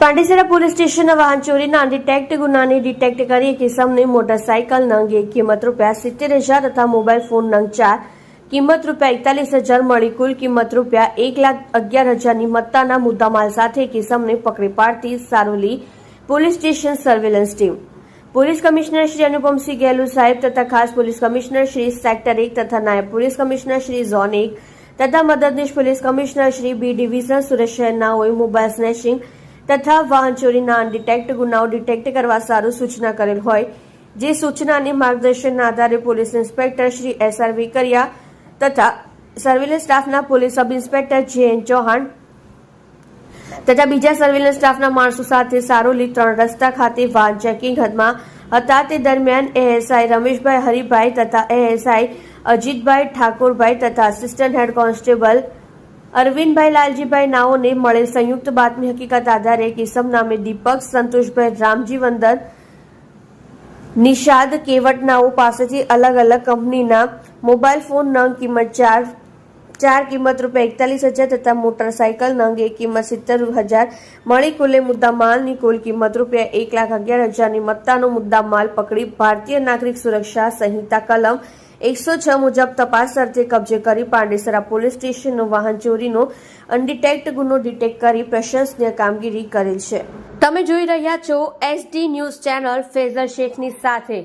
Pandesara police સ્ટેશનના વાહન ચોરીના અનડિટેક્ટ ગુનાને ડિટેક્ટ કરી એક ઇસમને મોટરસાયકલ નંગ 1 કિંમત ₹70,000 તથા મોબાઈલ ફોન નંગ 4 કિંમત ₹41,000 મળી કુલ કિંમત ₹1,11,000ની મત્તાના મુદ્દામાલ સાથે એક ઇસમને પકડી પાડતી Saroli police station surveillance team police commissioner Shri Anupamsinh Gehlot સાહેબ તથા ખાસ પોલીસ કમિશનર શ્રી સેક્ટર 1 તથા નાયબ પોલીસ કમિશનર શ્રી ઝોન 1 તથા મદદનીશ police commissioner Shri B division Surat શહેરનાઓએ મોબાઈલ સ્નેચિંગ તથા વાહન ચોરીના અનડિટેક્ટ ગુનાઓ ડિટેક્ટ કરવા સારું સૂચના કરેલ હોય જે સૂચનાની માર્ગદર્શનના આધારે પોલીસ ઇન્સ્પેક્ટર શ્રી એસ.આર. વેકરિયા તથા સર્વેલન્સ સ્ટાફના પોલીસ સબ ઇન્સ્પેક્ટર જે.એન. ચૌહાણ તથા બીજા સર્વેલન્સ સ્ટાફના માણસો સાથે સારોલી 3 રસ્તા ખાતે વાહન ચેકિંગ હદમાં હતા તે દરમિયાન એએસઆઈ રમેશભાઈ હરિભાઈ તથા એએસઆઈ અજીતભાઈ ઠાકોરભાઈ તથા assistant head constable Arvindbhai Laljibhai નાઓને મળેલ સંયુક્ત બાતમી હકીકત આધારે કિસમ નામે દીપક સંતોષભાઈ રામજી વંદન નિષાદ કેવટ નાઓ પાસેથી અલગ અલગ કંપનીના મોબાઈલ ફોન નંગ કિંમત 4 કિંમત ₹41,000 તથા મોટરસાયકલ નંગ 1 કિંમત ₹70,000 મળી કુલે મુદ્દામાલની કુલ કિંમત ₹1,11,000ની મત્તાનો મુદ્દામાલ પકડી ભારતીય નાગરિક સુરક્ષા સંહિતા કલમ 106 મુજબ તપાસ અર્થે કબજે કરી પાંડેસરા પોલીસ સ્ટેશનનો વાહન ચોરીનો અનડિટેક્ટ ગુનો ડિટેક્ટ કરી પ્રશંસનીય કામગીરી કરેલ છે। તમે જોઈ રહ્યા છો SD ન્યૂઝ ચેનલ ફેઝર શેખની સાથે।